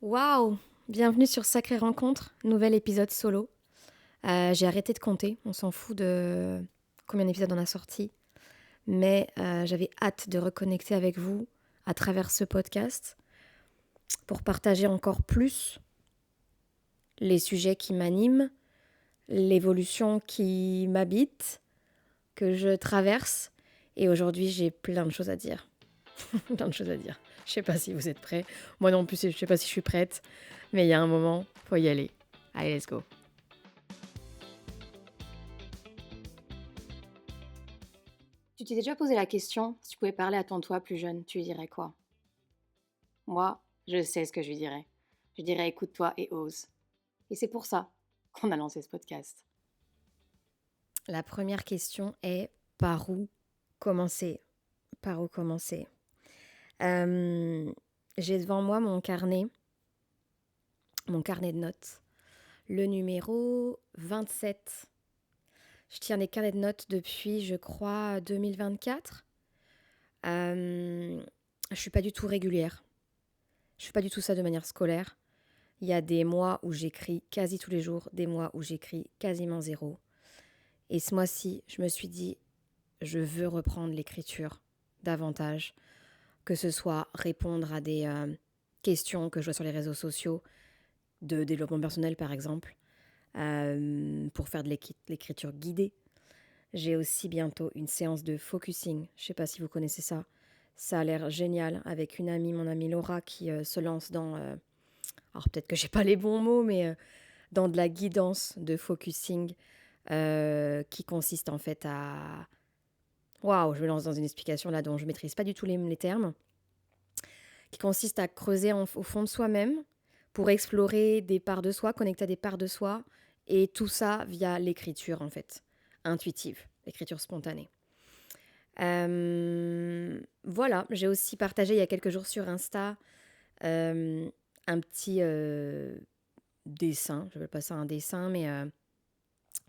Waouh! Bienvenue sur Sacrée Rencontre, nouvel épisode solo. J'ai arrêté de compter, on s'en fout de combien d'épisodes on a sorti, mais j'avais hâte de reconnecter avec vous à travers ce podcast pour partager encore plus les sujets qui m'animent, l'évolution qui m'habite, que je traverse. Et aujourd'hui, j'ai plein de choses à dire. Plein de choses à dire. Je sais pas si vous êtes prêts. Moi non plus, je sais pas si je suis prête. Mais il y a un moment, faut y aller. Allez, let's go. Tu t'es déjà posé la question, si tu pouvais parler à ton toi plus jeune, tu lui dirais quoi? Moi, je sais ce que je lui dirais. Je lui dirais écoute-toi et ose. Et c'est pour ça qu'on a lancé ce podcast. La première question est par où commencer? Par où commencer? Euh, j'ai devant moi mon carnet de notes, le numéro 27. Je tiens des carnets de notes depuis, je crois, 2024. Je suis pas du tout régulière. Je fais pas du tout ça de manière scolaire. Il y a des mois où j'écris quasi tous les jours, des mois où j'écris quasiment zéro. Et ce mois-ci, je me suis dit, je veux reprendre l'écriture davantage, que ce soit répondre à des questions que je vois sur les réseaux sociaux, de développement personnel par exemple, pour faire de l'écriture guidée. J'ai aussi bientôt une séance de focusing. Je sais pas si vous connaissez ça. Ça a l'air génial avec une amie, mon amie Laura, qui se lance dans... alors peut-être que j'ai pas les bons mots, mais dans de la guidance de focusing qui consiste en fait à... Waouh, je me lance dans une explication là dont je maîtrise pas du tout les termes. Qui consiste à creuser au fond de soi-même pour explorer des parts de soi, connecter à des parts de soi. Et tout ça via l'écriture en fait, intuitive, l'écriture spontanée. Voilà, j'ai aussi partagé il y a quelques jours sur Insta un petit dessin, je ne veux pas ça un dessin, mais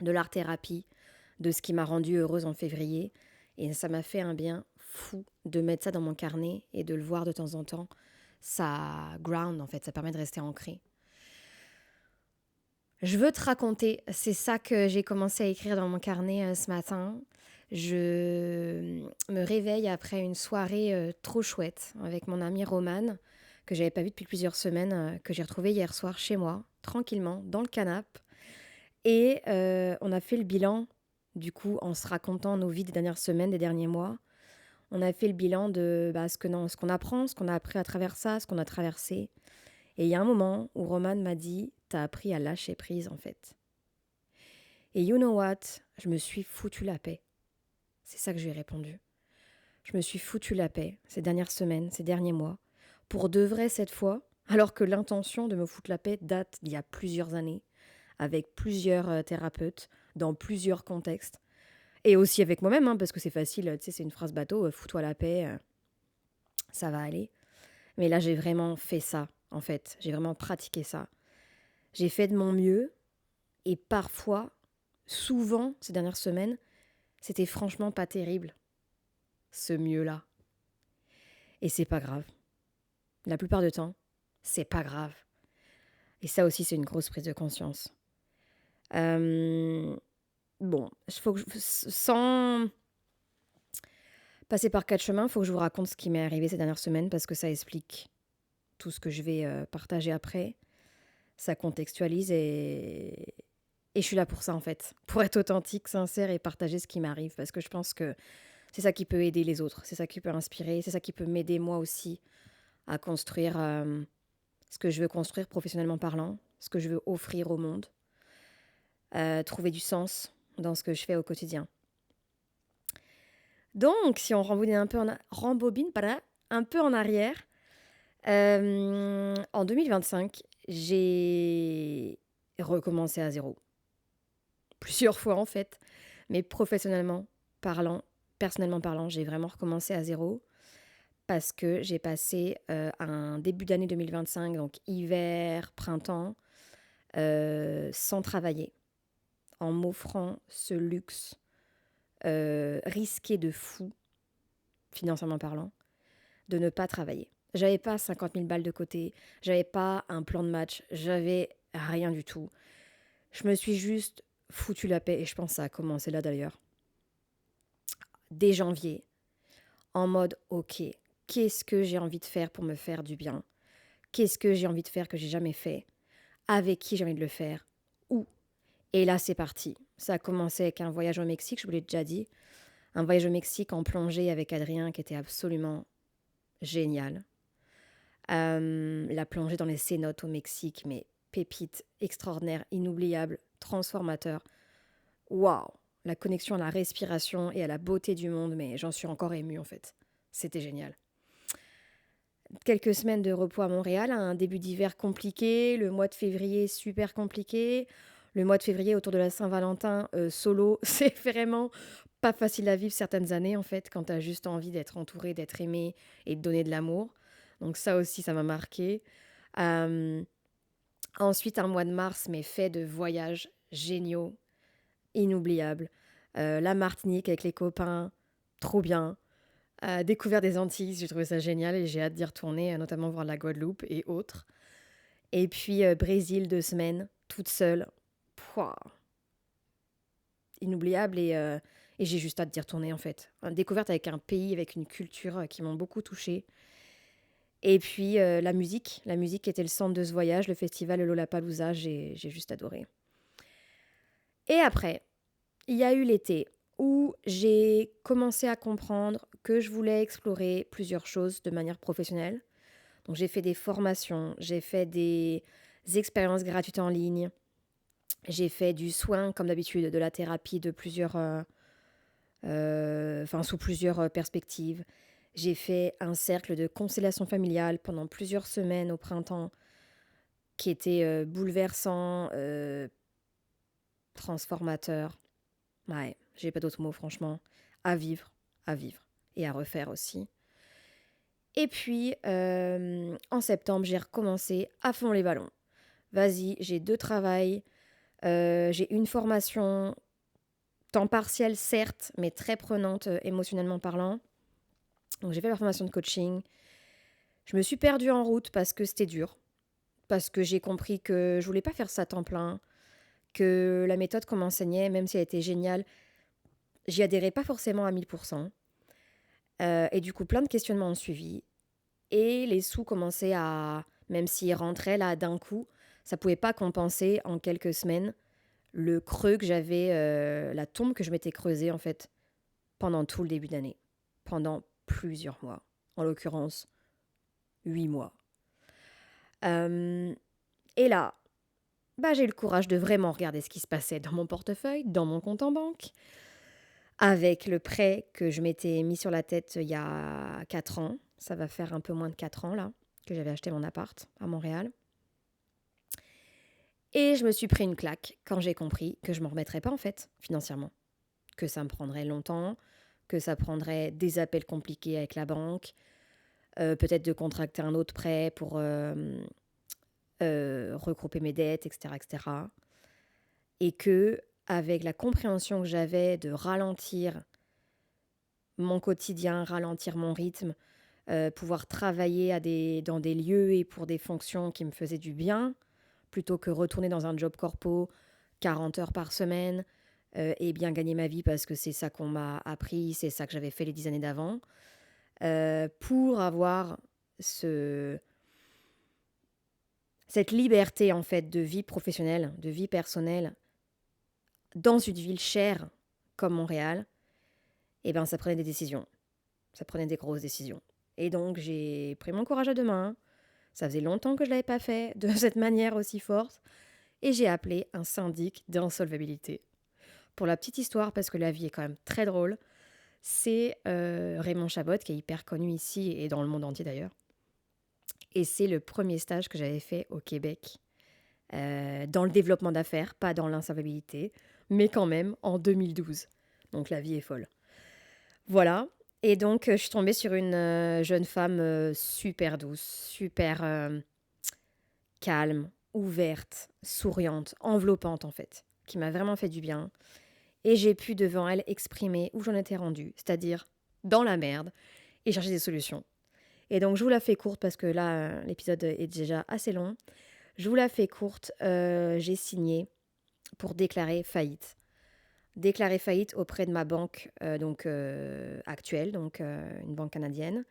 de l'art-thérapie, de ce qui m'a rendue heureuse en février. Et ça m'a fait un bien fou de mettre ça dans mon carnet et de le voir de temps en temps. Ça ground en fait, ça permet de rester ancré. Je veux te raconter, c'est ça que j'ai commencé à écrire dans mon carnet ce matin. Je me réveille après une soirée trop chouette avec mon amie Romane, que j'avais pas vue depuis plusieurs semaines, que j'ai retrouvée hier soir chez moi, tranquillement, dans le canapé. Et on a fait le bilan, du coup, en se racontant nos vies des dernières semaines, des derniers mois. On a fait le bilan de ce qu'on apprend, ce qu'on a appris à travers ça, ce qu'on a traversé. Et il y a un moment où Romane m'a dit, t'as appris à lâcher prise en fait. Et you know what? Je me suis foutu la paix. C'est ça que je lui ai répondu. Je me suis foutu la paix ces dernières semaines, ces derniers mois, pour de vrai cette fois, alors que l'intention de me foutre la paix date d'il y a plusieurs années, avec plusieurs thérapeutes, dans plusieurs contextes, et aussi avec moi-même, hein, parce que c'est facile, tu sais, c'est une phrase bateau, fous-toi la paix, ça va aller. Mais là, j'ai vraiment fait ça, en fait. J'ai vraiment pratiqué ça. J'ai fait de mon mieux, et parfois, souvent, ces dernières semaines, c'était franchement pas terrible, ce mieux-là. Et c'est pas grave. La plupart du temps, c'est pas grave. Et ça aussi, c'est une grosse prise de conscience. Bon, faut que sans passer par quatre chemins, il faut que je vous raconte ce qui m'est arrivé ces dernières semaines parce que ça explique tout ce que je vais partager après. Ça contextualise et je suis là pour ça en fait. Pour être authentique, sincère et partager ce qui m'arrive parce que je pense que c'est ça qui peut aider les autres. C'est ça qui peut inspirer. C'est ça qui peut m'aider moi aussi à construire ce que je veux construire professionnellement parlant, ce que je veux offrir au monde, trouver du sens dans ce que je fais au quotidien. Donc, si on rembobine un peu en arrière, en 2025, j'ai recommencé à zéro. Plusieurs fois en fait, mais personnellement parlant, j'ai vraiment recommencé à zéro parce que j'ai passé un début d'année 2025, donc hiver, printemps, sans travailler, en m'offrant ce luxe risqué de fou, financièrement parlant, de ne pas travailler. J'avais pas 50 000 balles de côté, j'avais pas un plan de match, j'avais rien du tout. Je me suis juste foutu la paix et je pense que ça a commencé là d'ailleurs. Dès janvier, en mode ok, qu'est-ce que j'ai envie de faire pour me faire du bien? Qu'est-ce que j'ai envie de faire que j'ai jamais fait? Avec qui j'ai envie de le faire? Où? Et là c'est parti. Ça a commencé avec un voyage au Mexique, je vous l'ai déjà dit. Un voyage au Mexique en plongée avec Adrien qui était absolument génial. La plongée dans les cénotes au Mexique, mais pépite, extraordinaire, inoubliable, transformateur. Waouh! La connexion à la respiration et à la beauté du monde, mais j'en suis encore émue en fait. C'était génial. Quelques semaines de repos à Montréal, un début d'hiver compliqué, le mois de février super compliqué, le mois de février autour de la Saint-Valentin solo, c'est vraiment pas facile à vivre certaines années en fait, quand t'as juste envie d'être entouré, d'être aimé et de donner de l'amour. Donc ça aussi, ça m'a marqué. Euh, Ensuite, un mois de mars, mais fait de voyages géniaux, inoubliables. La Martinique avec les copains, trop bien. Découvert des Antilles, j'ai trouvé ça génial et j'ai hâte d'y retourner, notamment voir la Guadeloupe et autres. Et puis Brésil, 2 semaines, toute seule. Pouah, inoubliable et j'ai juste hâte d'y retourner en fait. Une découverte avec un pays, avec une culture qui m'ont beaucoup touchée. Et puis la musique était le centre de ce voyage, le festival Lollapalooza, j'ai juste adoré. Et après, il y a eu l'été où j'ai commencé à comprendre que je voulais explorer plusieurs choses de manière professionnelle. Donc j'ai fait des formations, j'ai fait des expériences gratuites en ligne, j'ai fait du soin comme d'habitude, de la thérapie de plusieurs, sous plusieurs perspectives. J'ai fait un cercle de constellation familiale pendant plusieurs semaines au printemps qui était bouleversant, transformateur. Ouais, j'ai pas d'autres mots franchement. À vivre, à vivre et à refaire aussi. Et puis, en septembre, j'ai recommencé à fond les ballons. Vas-y, j'ai 2 travails, j'ai une formation, temps partiel certes, mais très prenante émotionnellement parlant. Donc j'ai fait la formation de coaching. Je me suis perdue en route parce que c'était dur, parce que j'ai compris que je voulais pas faire ça à temps plein, que la méthode qu'on m'enseignait, même si elle était géniale, j'y adhérais pas forcément à 1000%. Et du coup, plein de questionnements ont suivi. Et les sous commençaient à, même s'ils rentraient là d'un coup, ça pouvait pas compenser en quelques semaines le creux que j'avais, la tombe que je m'étais creusée en fait pendant tout le début d'année, pendant plusieurs mois, en l'occurrence 8 mois. Euh, et là, bah, j'ai eu le courage de vraiment regarder ce qui se passait dans mon portefeuille, dans mon compte en banque, avec le prêt que je m'étais mis sur la tête il y a 4 ans. Ça va faire un peu moins de 4 ans là, que j'avais acheté mon appart à Montréal. Et je me suis pris une claque quand j'ai compris que je ne m'en remettrais pas en fait, financièrement. Que ça me prendrait longtemps, que ça prendrait des appels compliqués avec la banque, peut-être de contracter un autre prêt pour regrouper mes dettes, etc., etc. Et que, avec la compréhension que j'avais de ralentir mon quotidien, ralentir mon rythme, pouvoir travailler dans des lieux et pour des fonctions qui me faisaient du bien, plutôt que retourner dans un job corpo 40 heures par semaine et bien gagner ma vie parce que c'est ça qu'on m'a appris, c'est ça que j'avais fait les 10 années d'avant, pour avoir cette liberté en fait de vie professionnelle, de vie personnelle dans une ville chère comme Montréal, et ben ça prenait des décisions. Ça prenait des grosses décisions. Et donc j'ai pris mon courage à deux mains. Ça faisait longtemps que je ne l'avais pas fait de cette manière aussi forte. Et j'ai appelé un syndic d'insolvabilité. Pour la petite histoire, parce que la vie est quand même très drôle, c'est Raymond Chabot, qui est hyper connu ici et dans le monde entier d'ailleurs. Et c'est le premier stage que j'avais fait au Québec, dans le développement d'affaires, pas dans l'insolvabilité, mais quand même en 2012. Donc la vie est folle. Voilà. Et donc, je suis tombée sur une jeune femme super douce, super calme, ouverte, souriante, enveloppante en fait, qui m'a vraiment fait du bien. Et j'ai pu devant elle exprimer où j'en étais rendue, c'est-à-dire dans la merde, et chercher des solutions. Et donc, je vous la fais courte parce que là, l'épisode est déjà assez long. Je vous la fais courte. J'ai signé pour déclarer faillite. Déclarer faillite auprès de ma banque actuelle, une banque canadienne,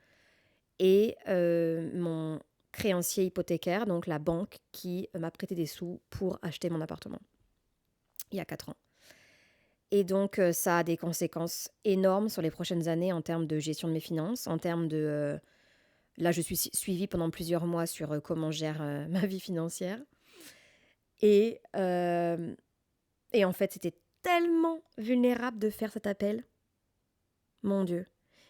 et mon créancier hypothécaire, donc la banque qui m'a prêté des sous pour acheter mon appartement il y a 4 ans. Et donc, ça a des conséquences énormes sur les prochaines années en termes de gestion de mes finances, en termes de... là, je suis suivie pendant plusieurs mois sur comment je gère ma vie financière. Et, euh, et en fait, c'était tellement vulnérable de faire cet appel, mon Dieu,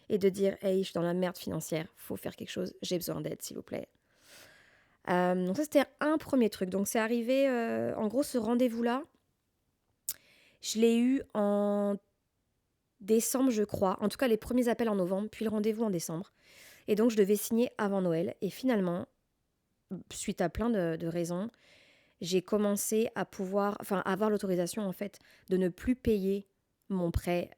et de dire, hey, je suis dans la merde financière, faut faire quelque chose, j'ai besoin d'aide, s'il vous plaît. Donc ça, c'était un premier truc. Donc c'est arrivé, en gros, ce rendez-vous-là, je l'ai eu en décembre, je crois. En tout cas, les premiers appels en novembre, puis le rendez-vous en décembre. Et donc, je devais signer avant Noël. Et finalement, suite à plein de raisons, j'ai commencé à avoir l'autorisation, en fait, de ne plus payer mon prêt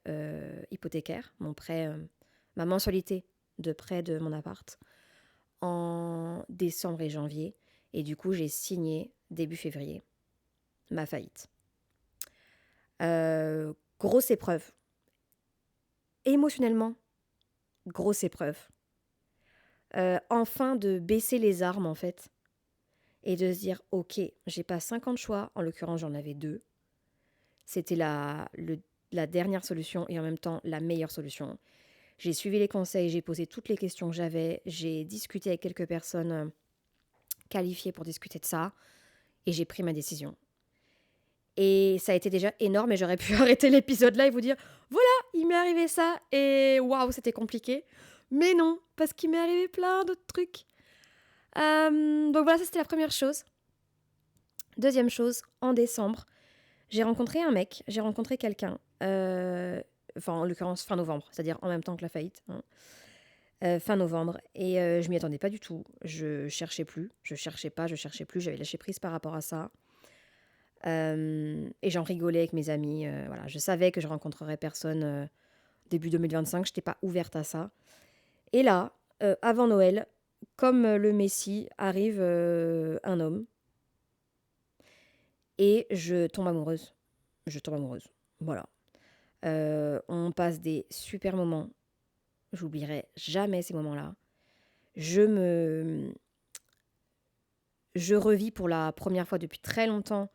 hypothécaire, ma mensualité de prêt de mon appart, en décembre et janvier. Et du coup, j'ai signé début février ma faillite. Grosse épreuve. Émotionnellement, grosse épreuve. Enfin de baisser les armes, en fait, et de se dire, ok, j'ai pas 50 choix, en l'occurrence j'en avais 2. C'était la dernière solution et en même temps la meilleure solution. J'ai suivi les conseils, j'ai posé toutes les questions que j'avais, j'ai discuté avec quelques personnes qualifiées pour discuter de ça, et j'ai pris ma décision. Et ça a été déjà énorme et j'aurais pu arrêter l'épisode là et vous dire, voilà, il m'est arrivé ça et waouh, c'était compliqué. Mais non, parce qu'il m'est arrivé plein d'autres trucs. Donc voilà, ça c'était la première chose. Deuxième chose, en décembre, j'ai rencontré un mec, j'ai rencontré quelqu'un, en l'occurrence fin novembre, c'est-à-dire en même temps que la faillite, hein, fin novembre, et je m'y attendais pas du tout. Je cherchais plus, je cherchais plus, j'avais lâché prise par rapport à ça. Et j'en rigolais avec mes amis. Voilà, je savais que je rencontrerais personne début 2025, je n'étais pas ouverte à ça. Et là, avant Noël, comme le Messie, arrive un homme et je tombe amoureuse. Je tombe amoureuse. Voilà. On passe des super moments. J'oublierai jamais ces moments-là. Je revis pour la première fois depuis très longtemps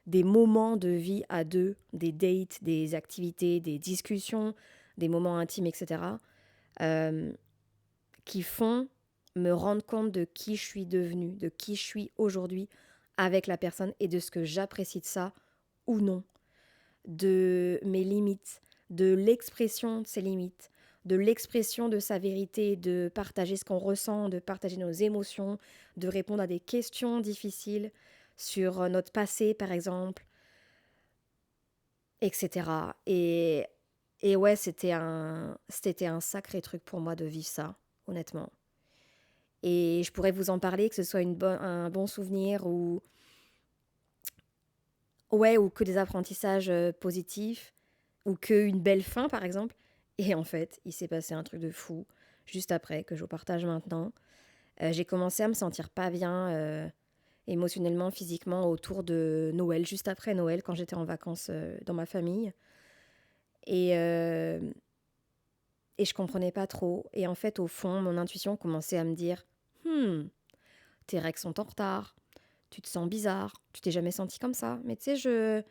des moments de vie à deux, des dates, des activités, des discussions, des moments intimes, etc., qui font me rendre compte de qui je suis devenue, de qui je suis aujourd'hui avec la personne et de ce que j'apprécie de ça ou non, de mes limites, de l'expression de ces limites, de l'expression de sa vérité, de partager ce qu'on ressent, de partager nos émotions, de répondre à des questions difficiles sur notre passé, par exemple, etc. Et ouais, c'était un sacré truc pour moi de vivre ça, honnêtement. Et je pourrais vous en parler, que ce soit un bon souvenir ou que des apprentissages positifs, ou qu'une belle fin, par exemple. Et en fait, il s'est passé un truc de fou, juste après, que je vous partage maintenant. J'ai commencé à me sentir pas bien émotionnellement, physiquement, autour de Noël, juste après Noël, quand j'étais en vacances dans ma famille. Et, euh, et je comprenais pas trop. Et en fait, au fond, mon intuition commençait à me dire, tes règles sont en retard, tu te sens bizarre, tu t'es jamais senti comme ça. Mais tu sais, je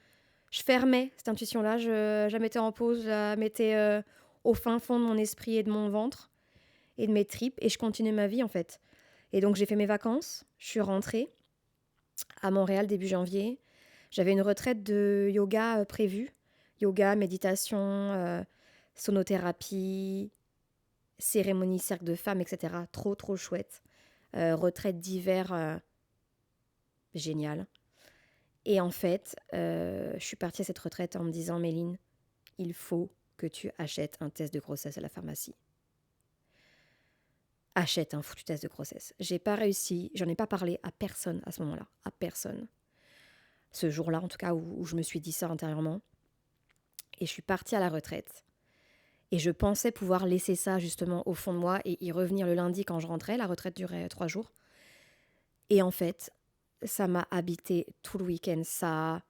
fermais cette intuition-là, je la mettais en pause, je la mettais au fin fond de mon esprit et de mon ventre et de mes tripes, et je continuais ma vie en fait. Et donc j'ai fait mes vacances, je suis rentrée à Montréal début janvier. J'avais une retraite de yoga prévue, yoga, méditation, sonothérapie, cérémonie cercle de femmes, etc. Trop trop chouette. Retraite d'hiver géniale. Et en fait, je suis partie à cette retraite en me disant, Méline, il faut que tu achètes un test de grossesse à la pharmacie. Achète un foutu test de grossesse. J'ai pas réussi, j'en ai pas parlé à personne à ce moment-là, à personne. Ce jour-là, en tout cas, où je me suis dit ça intérieurement. Et je suis partie à la retraite. Et je pensais pouvoir laisser ça justement au fond de moi et y revenir le lundi quand je rentrais. La retraite durait 3 jours. Et en fait, ça m'a habité tout le week-end. Ça a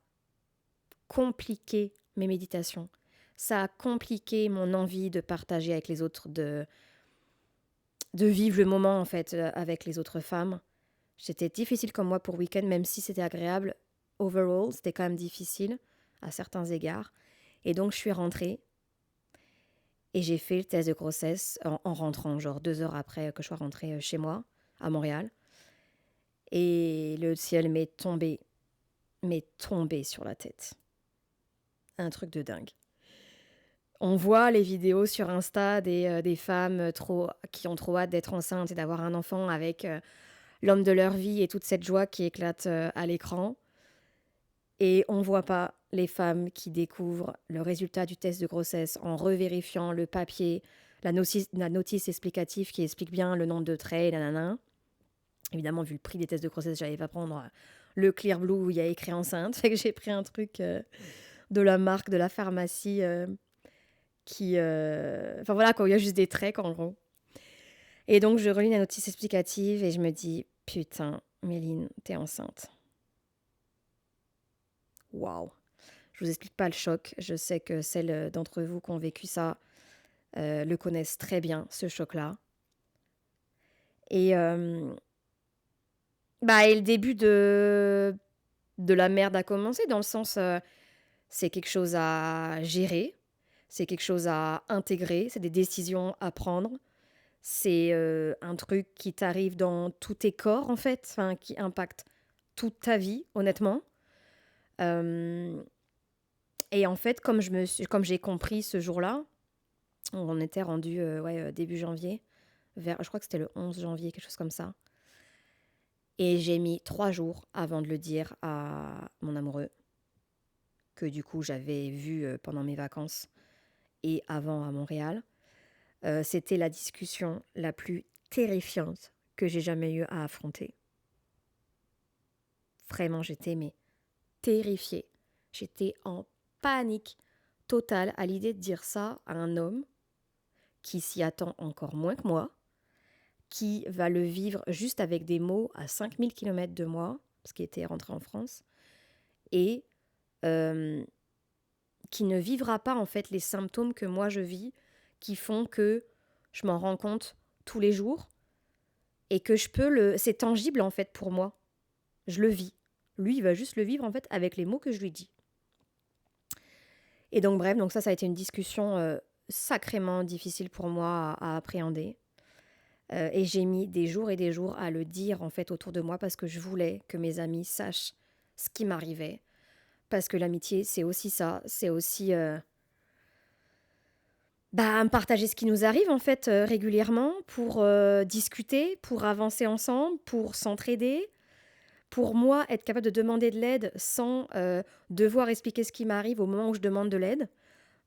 compliqué mes méditations. Ça a compliqué mon envie de partager avec les autres, de vivre le moment en fait avec les autres femmes. C'était difficile comme moi pour week-end, même si c'était agréable. Overall, c'était quand même difficile à certains égards. Et donc, je suis rentrée et j'ai fait le test de grossesse en rentrant, genre 2 heures après que je sois rentrée chez moi, à Montréal. Et le ciel m'est tombé sur la tête. Un truc de dingue. On voit les vidéos sur Insta des femmes qui ont trop hâte d'être enceintes et d'avoir un enfant avec l'homme de leur vie et toute cette joie qui éclate à l'écran. Et on ne voit pas les femmes qui découvrent le résultat du test de grossesse en revérifiant le papier, la notice explicative qui explique bien le nombre de traits, nanana. Évidemment, vu le prix des tests de grossesse, j'allais pas prendre le Clear Blue où il y a écrit enceinte. Fait que j'ai pris un truc de la marque, de la pharmacie qui... Enfin voilà, quoi, il y a juste des traits, en gros. Et donc, je relis la notice explicative et je me dis, putain, Méline, t'es enceinte. Waouh. Je vous explique pas le choc. Je sais que celles d'entre vous qui ont vécu ça le connaissent très bien, ce choc-là. Et, et le début de la merde a commencé, dans le sens, c'est quelque chose à gérer, c'est quelque chose à intégrer, c'est des décisions à prendre. C'est un truc qui t'arrive dans tous tes corps, en fait, enfin, qui impacte toute ta vie, honnêtement. Et en fait, comme j'ai compris ce jour-là, on était rendu début janvier, je crois que c'était le 11 janvier, quelque chose comme ça. Et j'ai mis 3 jours avant de le dire à mon amoureux, que du coup j'avais vu pendant mes vacances et avant à Montréal. C'était la discussion la plus terrifiante que j'ai jamais eu à affronter. Vraiment, j'étais terrifiée. J'étais en panique totale à l'idée de dire ça à un homme qui s'y attend encore moins que moi, qui va le vivre juste avec des mots à 5000 km de moi, parce qu'il était rentré en France, et qui ne vivra pas en fait les symptômes que moi je vis, qui font que je m'en rends compte tous les jours, et que c'est tangible en fait pour moi. Je le vis. Lui, il va juste le vivre en fait avec les mots que je lui dis. Et donc bref, ça a été une discussion sacrément difficile pour moi à appréhender. Et j'ai mis des jours et des jours à le dire en fait autour de moi parce que je voulais que mes amis sachent ce qui m'arrivait. Parce que l'amitié, c'est aussi ça. C'est aussi partager ce qui nous arrive en fait régulièrement pour discuter, pour avancer ensemble, pour s'entraider. Pour moi, être capable de demander de l'aide sans devoir expliquer ce qui m'arrive au moment où je demande de l'aide.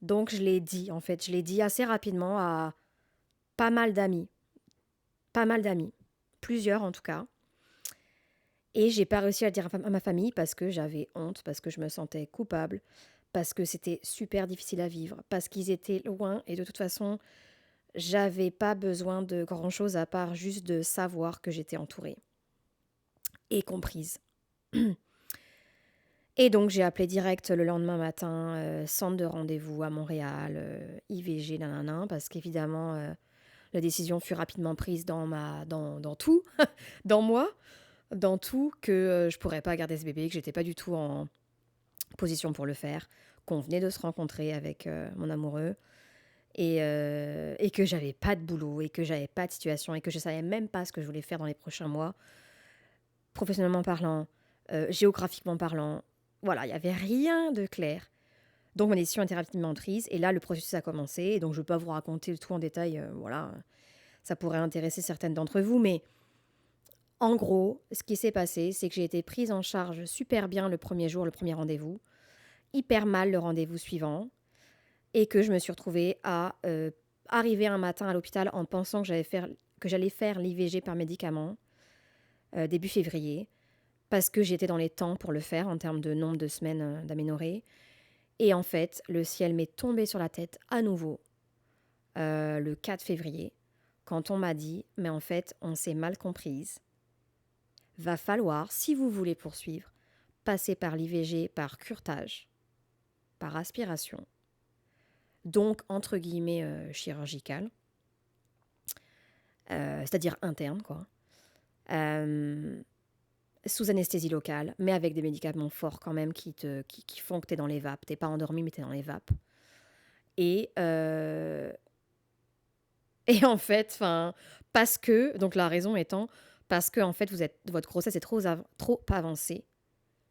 Donc je l'ai dit en fait. Je l'ai dit assez rapidement à pas mal d'amis. Plusieurs en tout cas. Et j'ai pas réussi à le dire à ma famille parce que j'avais honte, parce que je me sentais coupable, parce que c'était super difficile à vivre, parce qu'ils étaient loin et de toute façon, j'avais pas besoin de grand chose à part juste de savoir que j'étais entourée et comprise. Et donc j'ai appelé direct le lendemain matin, centre de rendez-vous à Montréal, IVG, nanana, parce qu'évidemment, la décision fut rapidement prise dans tout, dans moi, dans tout, que je pourrais pas garder ce bébé, que j'étais pas du tout en position pour le faire, qu'on venait de se rencontrer avec mon amoureux et que j'avais pas de boulot et que j'avais pas de situation et que je savais même pas ce que je voulais faire dans les prochains mois, professionnellement parlant, géographiquement parlant. Voilà, il y avait rien de clair. Donc ma décision était rapidement prise et là le processus a commencé et donc je ne veux pas vous raconter le tout en détail, voilà, ça pourrait intéresser certaines d'entre vous, mais en gros, ce qui s'est passé, c'est que j'ai été prise en charge super bien le premier jour, le premier rendez-vous, hyper mal le rendez-vous suivant, et que je me suis retrouvée à arriver un matin à l'hôpital en pensant que j'allais faire l'IVG par médicament début février, parce que j'étais dans les temps pour le faire en termes de nombre de semaines d'aménorrhée. Et en fait, le ciel m'est tombé sur la tête à nouveau le 4 février, quand on m'a dit « Mais en fait, on s'est mal comprise. Va falloir, si vous voulez poursuivre, passer par l'IVG par curetage, par aspiration, donc entre guillemets chirurgical, c'est-à-dire interne, quoi, sous anesthésie locale, mais avec des médicaments forts quand même qui font que tu es dans les vapes. Tu n'es pas endormi, mais tu es dans les vapes. Et en fait, parce que, donc la raison étant, parce que en fait, votre grossesse est trop avancée,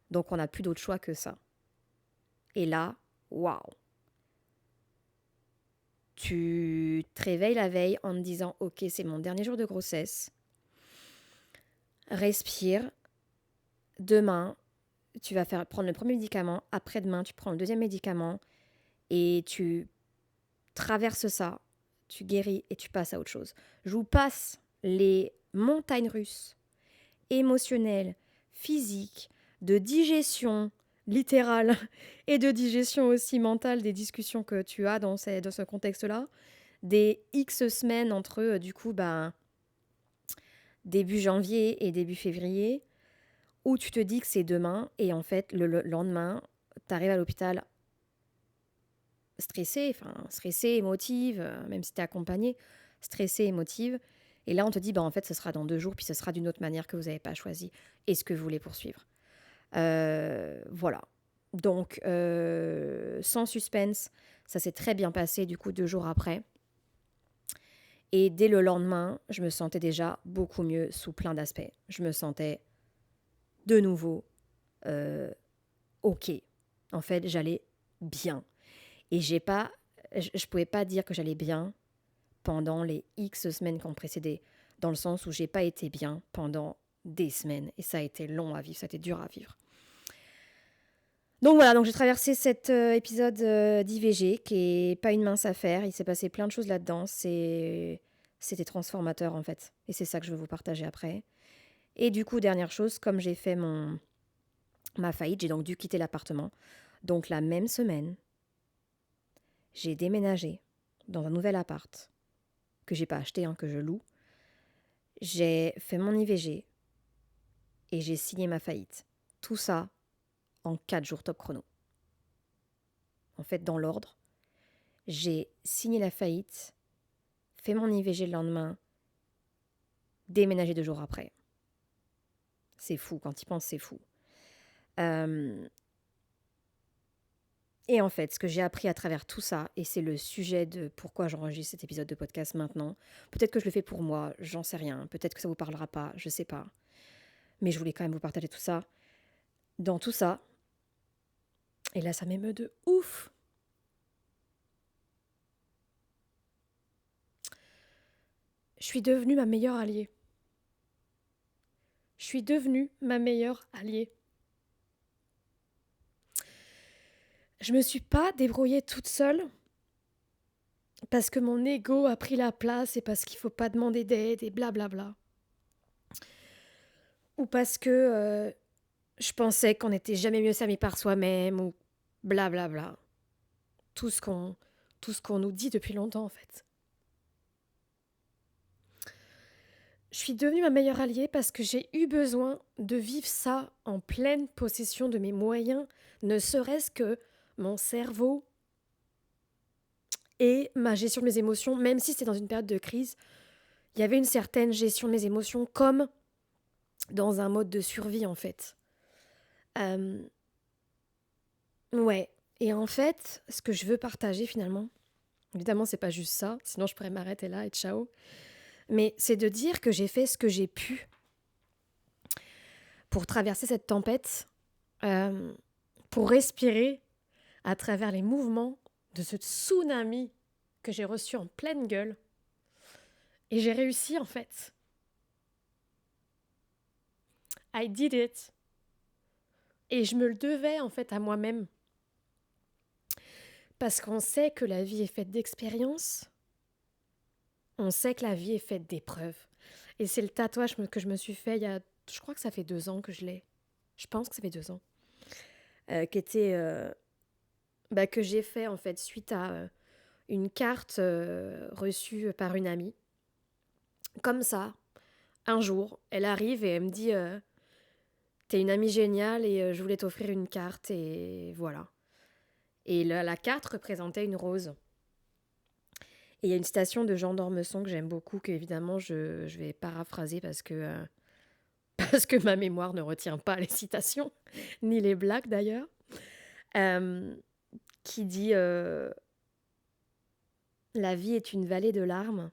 donc on n'a plus d'autre choix que ça. Et là, waouh! Tu te réveilles la veille en te disant « Ok, c'est mon dernier jour de grossesse. Respire. Demain, tu vas prendre le premier médicament. Après-demain, tu prends le deuxième médicament. Et tu traverses ça. Tu guéris et tu passes à autre chose. » Je vous passe les montagnes russes, émotionnelles, physiques, de digestion littérale et de digestion aussi mentale des discussions que tu as dans ce contexte-là. Des X semaines entre, début janvier et début février, où tu te dis que c'est demain, et en fait, le lendemain, tu arrives à l'hôpital stressée, émotive, même si tu es accompagnée, stressée, émotive. Et là, on te dit, en fait, ce sera dans 2 jours, puis ce sera d'une autre manière que vous n'avez pas choisi. Est-ce que vous voulez poursuivre ? Voilà. Donc, sans suspense, ça s'est très bien passé, du coup, 2 jours après. Et dès le lendemain, je me sentais déjà beaucoup mieux sous plein d'aspects. Je me sentais de nouveau OK. En fait, j'allais bien. Et je pouvais pas dire que j'allais bien pendant les X semaines qui ont précédé, dans le sens où j'ai pas été bien pendant des semaines. Et ça a été long à vivre, ça a été dur à vivre. Donc voilà, donc j'ai traversé cet épisode d'IVG qui est pas une mince affaire. Il s'est passé plein de choses là-dedans. C'était transformateur en fait. Et c'est ça que je veux vous partager après. Et du coup, dernière chose, comme j'ai fait ma faillite, j'ai donc dû quitter l'appartement. Donc la même semaine, j'ai déménagé dans un nouvel appart que j'ai pas acheté, que je loue. J'ai fait mon IVG et j'ai signé ma faillite. Tout ça en 4 jours top chrono. En fait, dans l'ordre, j'ai signé la faillite, fait mon IVG le lendemain, déménagé 2 jours après. C'est fou, quand tu y penses, c'est fou. Et en fait, ce que j'ai appris à travers tout ça, et c'est le sujet de pourquoi j'enregistre cet épisode de podcast maintenant, peut-être que je le fais pour moi, j'en sais rien, peut-être que ça vous parlera pas, je sais pas. Mais je voulais quand même vous partager tout ça. Dans tout ça, et là ça m'émeut de ouf, je suis devenue ma meilleure alliée. Je suis devenue ma meilleure alliée. Je me suis pas débrouillée toute seule parce que mon ego a pris la place et parce qu'il faut pas demander d'aide et blablabla. Ou parce que je pensais qu'on n'était jamais mieux servi par soi-même ou blablabla. Tout ce qu'on nous dit depuis longtemps en fait. Je suis devenue ma meilleure alliée parce que j'ai eu besoin de vivre ça en pleine possession de mes moyens, ne serait-ce que mon cerveau et ma gestion de mes émotions, même si c'était dans une période de crise, il y avait une certaine gestion de mes émotions comme dans un mode de survie en fait. Ouais. Et en fait, ce que je veux partager finalement, évidemment c'est pas juste ça, sinon je pourrais m'arrêter là et ciao. Mais c'est de dire que j'ai fait ce que j'ai pu pour traverser cette tempête, pour respirer à travers les mouvements de ce tsunami que j'ai reçu en pleine gueule. Et j'ai réussi en fait. I did it. Et je me le devais en fait à moi-même. Parce qu'on sait que la vie est faite d'expériences. On sait que la vie est faite d'épreuves. Et c'est le tatouage que je me suis fait il y a... Je crois que ça fait 2 ans que je l'ai. Je pense que ça fait 2 ans. Qui était... que j'ai fait en fait suite à une carte reçue par une amie. Comme ça, un jour, elle arrive et elle me dit t'es une amie géniale et je voulais t'offrir une carte et voilà. Et la carte représentait une rose. Et il y a une citation de Jean d'Ormesson que j'aime beaucoup, que évidemment je vais paraphraser parce que ma mémoire ne retient pas les citations, ni les blagues d'ailleurs, euh, qui dit la vie est une vallée de larmes.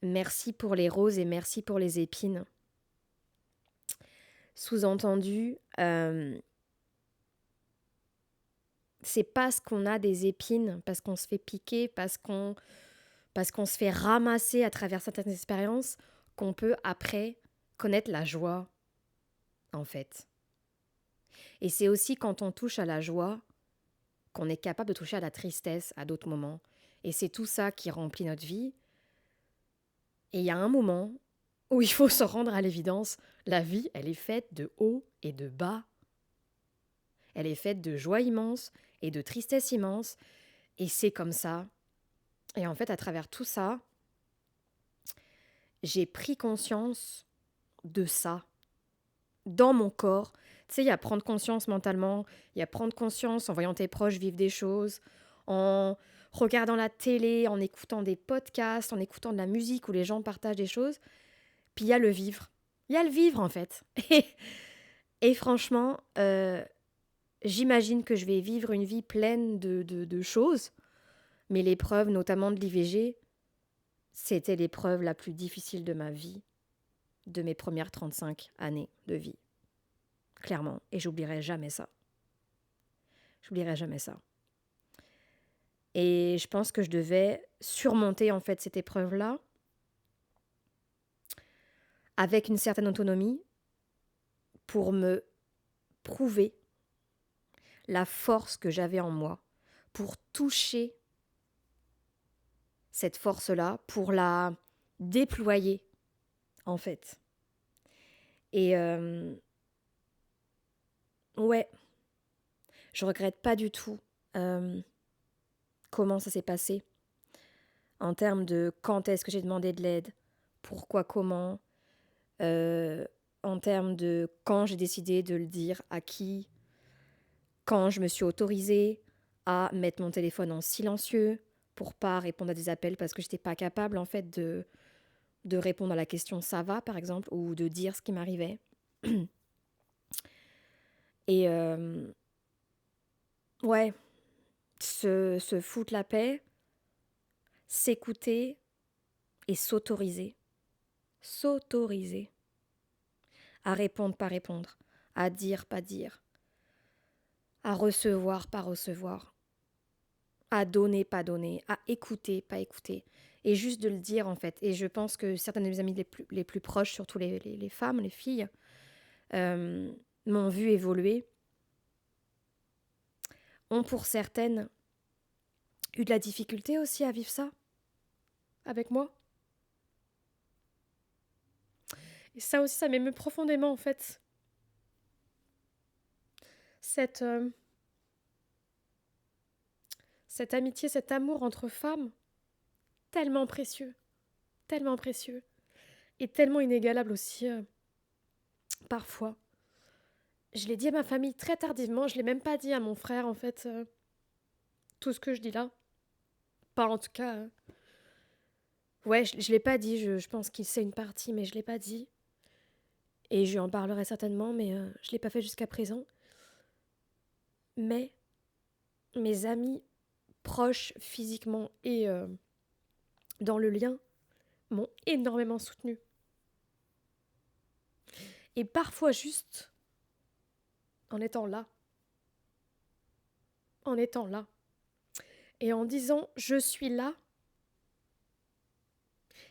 Merci pour les roses et merci pour les épines. Sous-entendu, c'est parce qu'on a des épines, parce qu'on se fait piquer, parce qu'on se fait ramasser à travers certaines expériences, qu'on peut après connaître la joie, en fait. Et c'est aussi quand on touche à la joie qu'on est capable de toucher à la tristesse à d'autres moments. Et c'est tout ça qui remplit notre vie. Et il y a un moment où il faut se rendre à l'évidence, la vie, elle est faite de hauts et de bas. Elle est faite de joie immense et de tristesse immense. Et c'est comme ça. Et en fait, à travers tout ça, j'ai pris conscience de ça dans mon corps. Tu sais, il y a prendre conscience mentalement, il y a prendre conscience en voyant tes proches vivre des choses, en regardant la télé, en écoutant des podcasts, en écoutant de la musique où les gens partagent des choses. Puis il y a le vivre. Il y a le vivre en fait. Et franchement, j'imagine que je vais vivre une vie pleine de choses, mais l'épreuve, notamment de l'IVG, c'était l'épreuve la plus difficile de ma vie, de mes premières 35 années de vie. Clairement. Et j'oublierai jamais ça. J'oublierai jamais ça. Et je pense que je devais surmonter en fait cette épreuve-là avec une certaine autonomie pour me prouver la force que j'avais en moi, pour toucher cette force-là, pour la déployer en fait. Et ouais, je regrette pas du tout comment ça s'est passé en termes de quand est-ce que j'ai demandé de l'aide, pourquoi, comment, en termes de quand j'ai décidé de le dire, à qui, quand je me suis autorisée à mettre mon téléphone en silencieux pour pas répondre à des appels parce que j'étais pas capable en fait de répondre à la question ça va par exemple ou de dire ce qui m'arrivait. Et ouais, se foutre la paix, s'écouter et s'autoriser. S'autoriser à répondre, pas répondre, à dire, pas dire, à recevoir, pas recevoir, à donner, pas donner, à écouter, pas écouter. Et juste de le dire en fait. Et je pense que certaines de mes amies les plus proches, surtout les femmes, les filles, m'ont vu évoluer, ont pour certaines eu de la difficulté aussi à vivre ça avec moi. Et ça aussi, ça m'émeut profondément en fait. Cette amitié, cet amour entre femmes, tellement précieux et tellement inégalable aussi parfois. Je l'ai dit à ma famille très tardivement, je l'ai même pas dit à mon frère en fait, tout ce que je dis là. Pas en tout cas. Ouais, je l'ai pas dit, je pense qu'il sait une partie, mais je l'ai pas dit. Et je lui en parlerai certainement, mais je l'ai pas fait jusqu'à présent. Mais mes amis proches physiquement et dans le lien m'ont énormément soutenue. Et parfois juste en étant là. En étant là. Et en disant je suis là.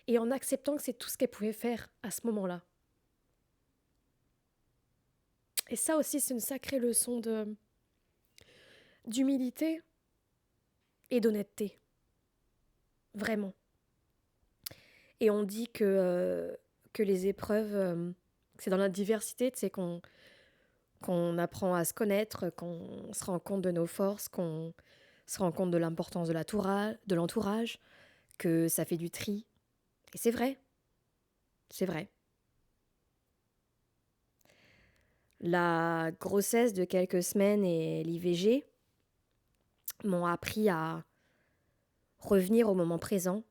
Et en acceptant que c'est tout ce qu'elle pouvait faire à ce moment-là. Et ça aussi, c'est une sacrée leçon d'humilité et d'honnêteté. Vraiment. Et on dit que les épreuves, c'est dans la diversité, tu sais, qu'on qu'on apprend à se connaître, qu'on se rend compte de nos forces, qu'on se rend compte de l'importance de l'entourage, que ça fait du tri. Et c'est vrai, c'est vrai. La grossesse de quelques semaines et l'IVG m'ont appris à revenir au moment présent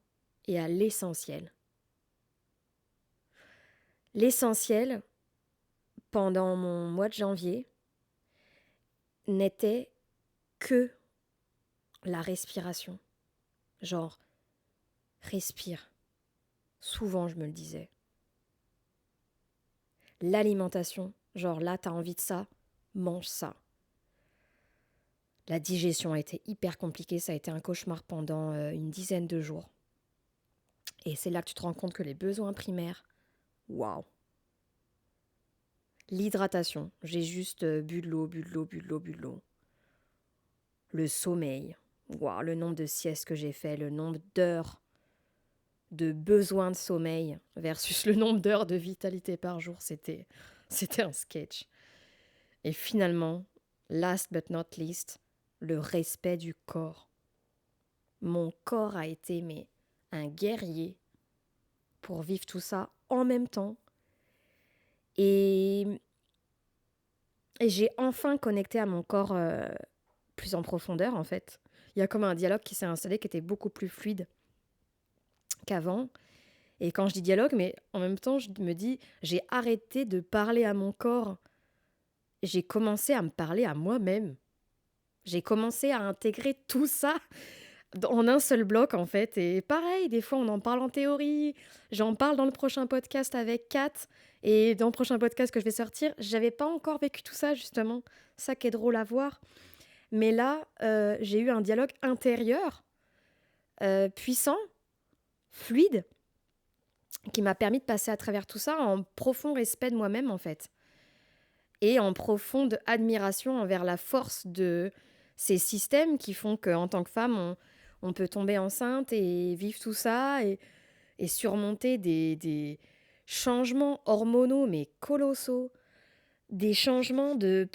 et à l'essentiel. L'essentiel, pendant mon mois de janvier, n'était que la respiration. Genre, respire. Souvent, je me le disais. L'alimentation, genre là, t'as envie de ça, mange ça. La digestion a été hyper compliquée, ça a été un cauchemar pendant une dizaine de jours. Et c'est là que tu te rends compte que les besoins primaires, waouh. L'hydratation, j'ai juste bu de l'eau, bu de l'eau, bu de l'eau, bu de l'eau. Le sommeil, waouh, le nombre de siestes que j'ai fait, le nombre d'heures de besoin de sommeil versus le nombre d'heures de vitalité par jour, c'était un sketch. Et finalement, last but not least, le respect du corps. Mon corps a été un guerrier pour vivre tout ça en même temps. Et j'ai enfin connecté à mon corps plus en profondeur en fait. Il y a comme un dialogue qui s'est installé qui était beaucoup plus fluide qu'avant. Et quand je dis dialogue, mais en même temps, je me dis, j'ai arrêté de parler à mon corps. J'ai commencé à me parler à moi-même. J'ai commencé à intégrer tout ça en un seul bloc, en fait. Et pareil, des fois, on en parle en théorie. J'en parle dans le prochain podcast avec Kat. Et dans le prochain podcast que je vais sortir, j'avais pas encore vécu tout ça, justement. Ça qui est drôle à voir. Mais là, j'ai eu un dialogue intérieur, puissant, fluide, qui m'a permis de passer à travers tout ça en profond respect de moi-même, en fait. Et en profonde admiration envers la force de ces systèmes qui font qu'en tant que femme, on peut tomber enceinte et vivre tout ça et surmonter des changements hormonaux, mais colossaux, des changements des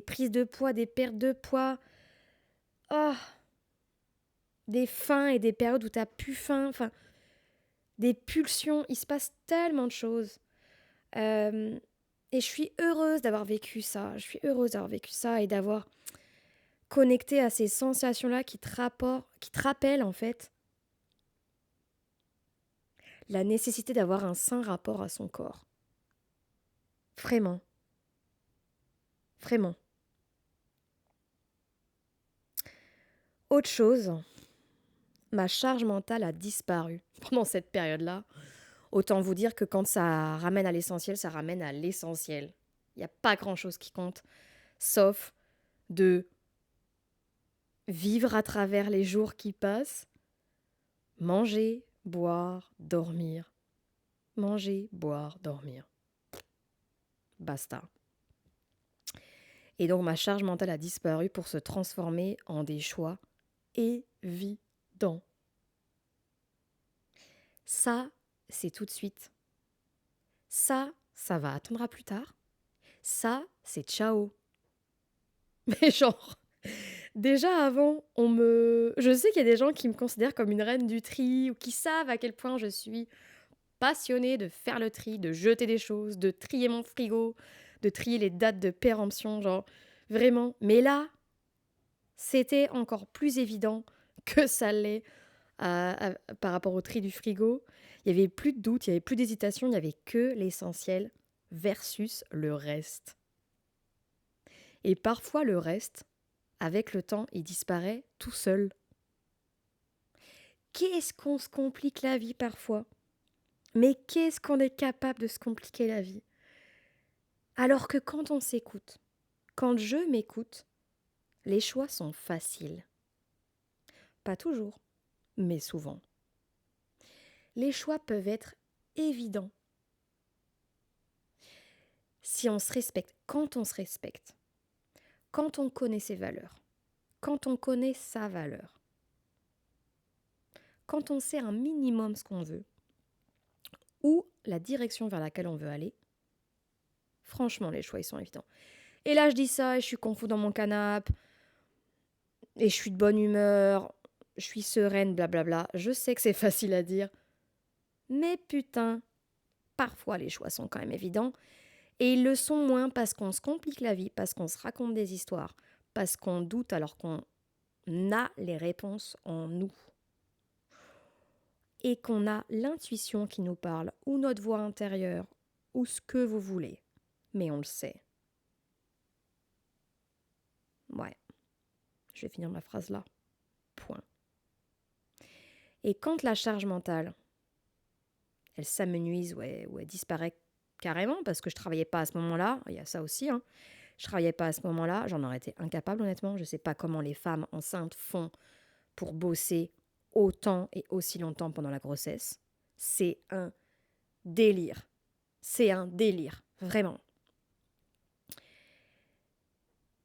prises de poids, des pertes de poids, oh, des faims et des périodes où tu n'as plus faim, enfin, des pulsions, il se passe tellement de choses. Et je suis heureuse d'avoir vécu ça. Je suis heureuse d'avoir vécu ça et d'avoir connecté à ces sensations-là qui te rappellent en fait la nécessité d'avoir un sain rapport à son corps. Vraiment. Vraiment. Autre chose, ma charge mentale a disparu pendant cette période-là. Autant vous dire que quand ça ramène à l'essentiel, ça ramène à l'essentiel. Il n'y a pas grand-chose qui compte, sauf de vivre à travers les jours qui passent, manger, boire, dormir. Manger, boire, dormir. Basta. Et donc ma charge mentale a disparu pour se transformer en des choix évidents. Ça, c'est tout de suite. Ça va attendre à plus tard. Ça, c'est ciao. Mais genre, déjà avant, je sais qu'il y a des gens qui me considèrent comme une reine du tri ou qui savent à quel point je suis passionnée de faire le tri, de jeter des choses, de trier mon frigo, de trier les dates de péremption, genre vraiment. Mais là, c'était encore plus évident que ça l'est par rapport au tri du frigo. Il n'y avait plus de doute, il n'y avait plus d'hésitation, il n'y avait que l'essentiel versus le reste. Et parfois le reste, avec le temps, il disparaît tout seul. Qu'est-ce qu'on se complique la vie parfois ? Mais qu'est-ce qu'on est capable de se compliquer la vie ? Alors que quand on s'écoute, quand je m'écoute, les choix sont faciles. Pas toujours, mais souvent. Les choix peuvent être évidents. Si on se respecte, quand on connaît ses valeurs, quand on connaît sa valeur, quand on sait un minimum ce qu'on veut, ou la direction vers laquelle on veut aller, Franchement, les choix, ils sont évidents. Et là, je dis ça et je suis confus dans mon canapé et je suis de bonne humeur, je suis sereine, blablabla. Je sais que c'est facile à dire, mais putain, parfois les choix sont quand même évidents. Et ils le sont moins parce qu'on se complique la vie, parce qu'on se raconte des histoires, parce qu'on doute alors qu'on a les réponses en nous. Et qu'on a l'intuition qui nous parle, ou notre voix intérieure, ou ce que vous voulez. Mais on le sait. Ouais, je vais finir ma phrase là. Point. Et quand la charge mentale, elle s'amenuise ou elle disparaît carrément, parce que je travaillais pas à ce moment-là, il y a ça aussi, hein. Je travaillais pas à ce moment-là, j'en aurais été incapable honnêtement. Je sais pas comment les femmes enceintes font pour bosser autant et aussi longtemps pendant la grossesse. C'est un délire. C'est un délire, vraiment.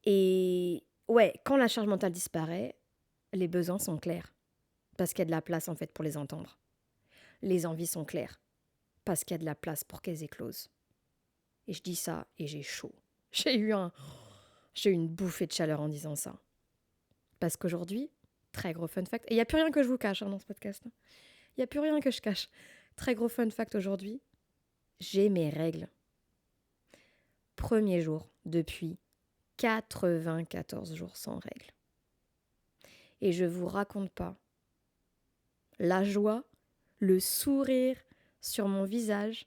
Et ouais, quand la charge mentale disparaît, les besoins sont clairs. Parce qu'il y a de la place en fait pour les entendre. Les envies sont claires. Parce qu'il y a de la place pour qu'elles éclosent. Et je dis ça et j'ai chaud. J'ai eu une bouffée de chaleur en disant ça. Parce qu'aujourd'hui, très gros fun fact, et il n'y a plus rien que je vous cache dans ce podcast. Il n'y a plus rien que je cache. Très gros fun fact aujourd'hui, j'ai mes règles. Premier jour depuis 94 jours sans règles. Et je vous raconte pas la joie, le sourire sur mon visage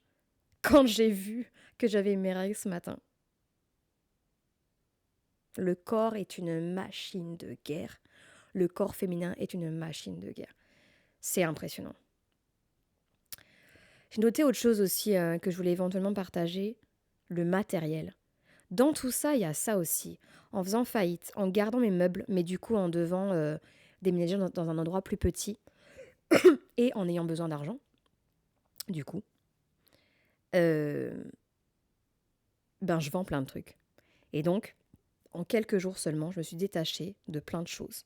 quand j'ai vu que j'avais mes règles ce matin. Le corps est une machine de guerre. Le corps féminin est une machine de guerre. C'est impressionnant. J'ai noté autre chose aussi que je voulais éventuellement partager, le matériel. Dans tout ça, il y a ça aussi. En faisant faillite, en gardant mes meubles, mais du coup en devant déménager dans un endroit plus petit et en ayant besoin d'argent, du coup, je vends plein de trucs. Et donc, en quelques jours seulement, je me suis détachée de plein de choses.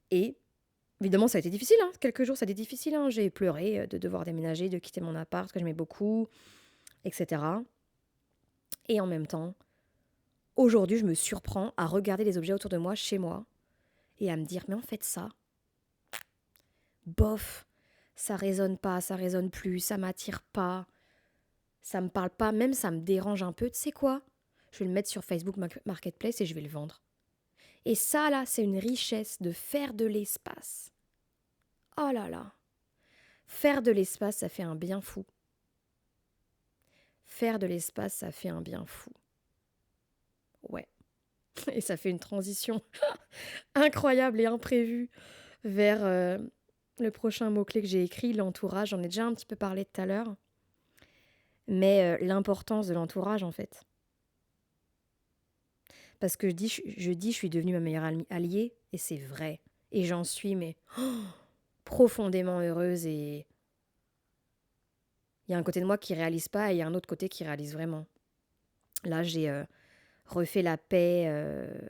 Et évidemment, ça a été difficile. Quelques jours, ça a été difficile. J'ai pleuré de devoir déménager, de quitter mon appart que j'aimais beaucoup, etc. Et en même temps, aujourd'hui, je me surprends à regarder les objets autour de moi, chez moi, et à me dire, mais en fait, ça, bof, ça résonne pas, ça résonne plus, ça m'attire pas, ça me parle pas, même ça me dérange un peu. Tu sais quoi? Je vais le mettre sur Facebook Marketplace et je vais le vendre. Et ça, là, c'est une richesse de faire de l'espace. Oh là là. Faire de l'espace, ça fait un bien fou. Faire de l'espace, ça fait un bien fou. Ouais. Et ça fait une transition incroyable et imprévue vers le prochain mot-clé que j'ai écrit, l'entourage. J'en ai déjà un petit peu parlé tout à l'heure. Mais l'importance de l'entourage, en fait. Parce que je suis devenue ma meilleure alliée, et c'est vrai. Et j'en suis, mais profondément heureuse. Et il y a un côté de moi qui réalise pas, et il y a un autre côté qui réalise vraiment. Là, j'ai refait la paix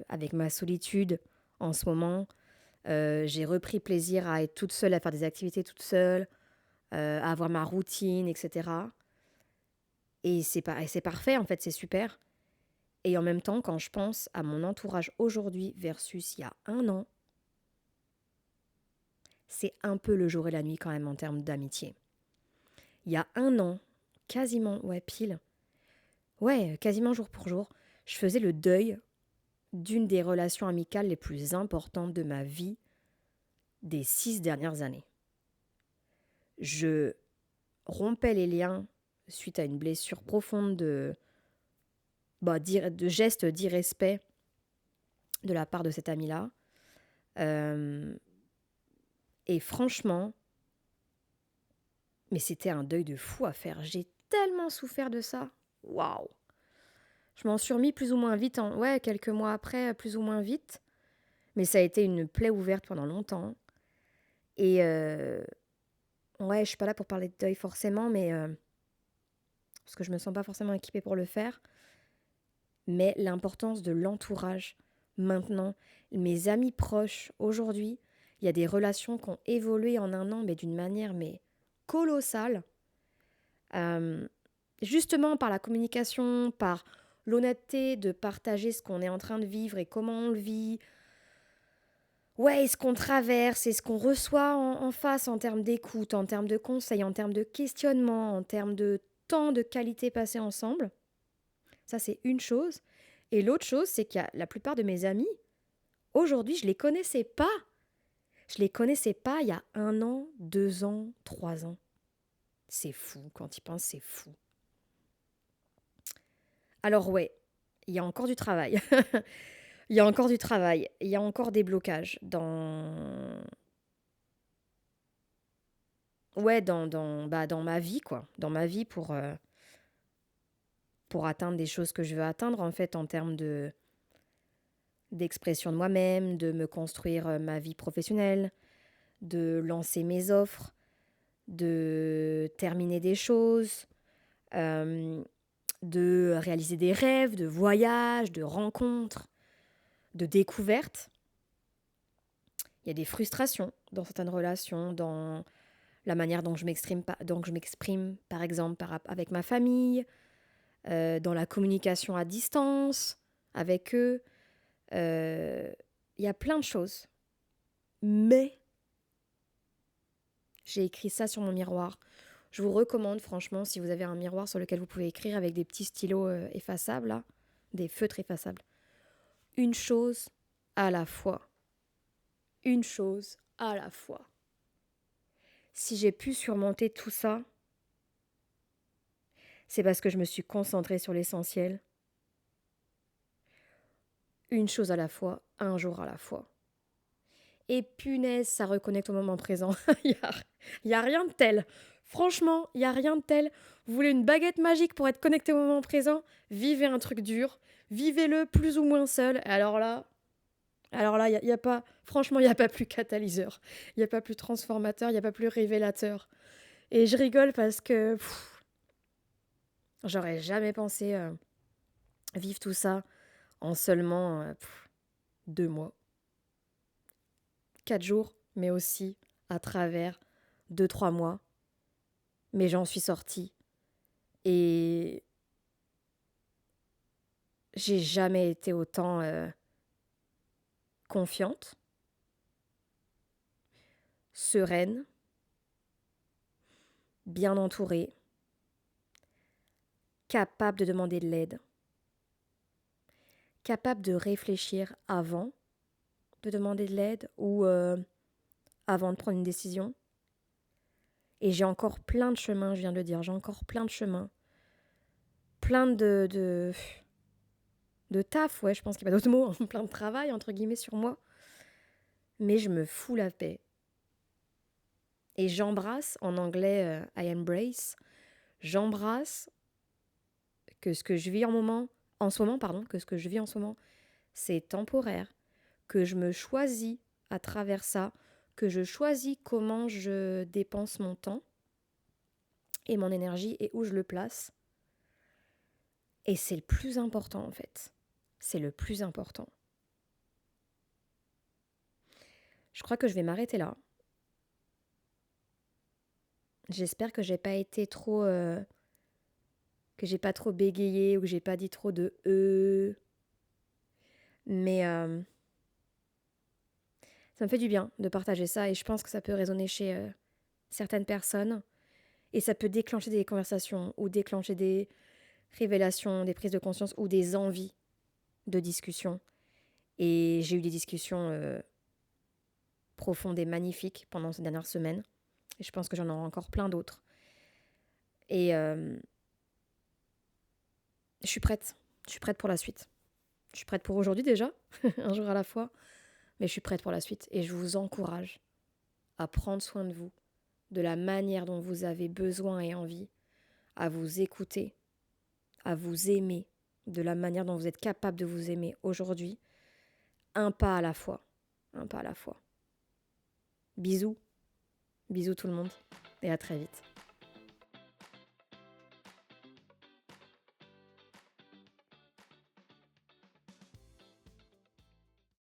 avec ma solitude en ce moment. J'ai repris plaisir à être toute seule, à faire des activités toute seule, à avoir ma routine, etc. Et c'est parfait, en fait, c'est super. Et en même temps, quand je pense à mon entourage aujourd'hui versus il y a 1 an, c'est un peu le jour et la nuit quand même en termes d'amitié. Il y a 1 an, quasiment, quasiment jour pour jour, je faisais le deuil d'une des relations amicales les plus importantes de ma vie des 6 dernières années. Je rompais les liens suite à une blessure profonde de gestes d'irrespect de la part de cet ami-là. Et franchement, mais c'était un deuil de fou à faire. J'ai tellement souffert de ça. Waouh! Je m'en suis remis plus ou moins vite, quelques mois après, plus ou moins vite. Mais ça a été une plaie ouverte pendant longtemps. Et je suis pas là pour parler de deuil forcément, mais parce que je me sens pas forcément équipée pour le faire. Mais l'importance de l'entourage maintenant, mes amis proches aujourd'hui, il y a des relations qui ont évolué en 1 an, mais d'une manière colossale. justement par la communication, par l'honnêteté de partager ce qu'on est en train de vivre et comment on le vit, ouais, et ce qu'on traverse et ce qu'on reçoit en face en termes d'écoute, en termes de conseils, en termes de questionnement, en termes de temps de qualité passé ensemble, ça c'est une chose. Et l'autre chose, c'est qu'il y a la plupart de mes amis, aujourd'hui, je les connaissais pas. Je les connaissais pas il y a 1 an, 2 ans, 3 ans. C'est fou, quand il pense, c'est fou. Alors ouais, il y a encore du travail. Il y a encore du travail. Il y a encore des blocages ouais, dans ma vie, quoi. Dans ma vie pour atteindre des choses que je veux atteindre, en fait, en termes d'expression de moi-même, de me construire ma vie professionnelle, de lancer mes offres, de terminer des choses, euh, de réaliser des rêves, de voyages, de rencontres, de découvertes. Il y a des frustrations dans certaines relations, dans la manière dont je m'exprime, par exemple, avec ma famille, dans la communication à distance, avec eux. Il y a plein de choses. Mais j'ai écrit ça sur mon miroir. Je vous recommande, franchement, si vous avez un miroir sur lequel vous pouvez écrire avec des petits stylos effaçables, là, des feutres effaçables. Une chose à la fois. Une chose à la fois. Si j'ai pu surmonter tout ça, c'est parce que je me suis concentrée sur l'essentiel. Une chose à la fois, un jour à la fois. Et punaise, ça reconnecte au moment présent. Il y a rien de tel. Franchement, il n'y a rien de tel. Vous voulez une baguette magique pour être connecté au moment présent? Vivez un truc dur. Vivez-le plus ou moins seul. Alors là, y a pas, franchement, il n'y a pas plus catalyseur. Il n'y a pas plus transformateur. Il n'y a pas plus révélateur. Et je rigole parce que j'aurais jamais pensé vivre tout ça en seulement 2 mois. 4 jours, mais aussi à travers 2-3 mois. Mais j'en suis sortie. Et j'ai jamais été autant confiante, sereine, bien entourée, capable de demander de l'aide, capable de réfléchir avant de demander de l'aide ou avant de prendre une décision. Et j'ai encore plein de chemins, je viens de le dire, j'ai encore plein de chemins, plein de taf, ouais, je pense qu'il n'y a pas d'autre mot, hein, plein de travail, entre guillemets, sur moi. Mais je me fous la paix. Et j'embrasse, en anglais, I embrace, j'embrasse que ce que je vis en ce moment, que ce que je vis en ce moment, c'est temporaire, que je me choisis à travers ça, que je choisis comment je dépense mon temps et mon énergie et où je le place. Et c'est le plus important en fait. C'est le plus important. Je crois que je vais m'arrêter là. J'espère que j'ai pas été trop... que j'ai pas trop bégayé ou que j'ai pas dit trop de Mais ça me fait du bien de partager ça et je pense que ça peut résonner chez certaines personnes et ça peut déclencher des conversations ou déclencher des révélations, des prises de conscience ou des envies de discussion. Et j'ai eu des discussions profondes et magnifiques pendant ces dernières semaines et je pense que j'en aurai encore plein d'autres. Et je suis prête pour la suite. Je suis prête pour aujourd'hui déjà, un jour à la fois, mais je suis prête pour la suite et je vous encourage à prendre soin de vous, de la manière dont vous avez besoin et envie, à vous écouter, à vous aimer, de la manière dont vous êtes capable de vous aimer aujourd'hui, un pas à la fois, un pas à la fois. Bisous, bisous tout le monde et à très vite.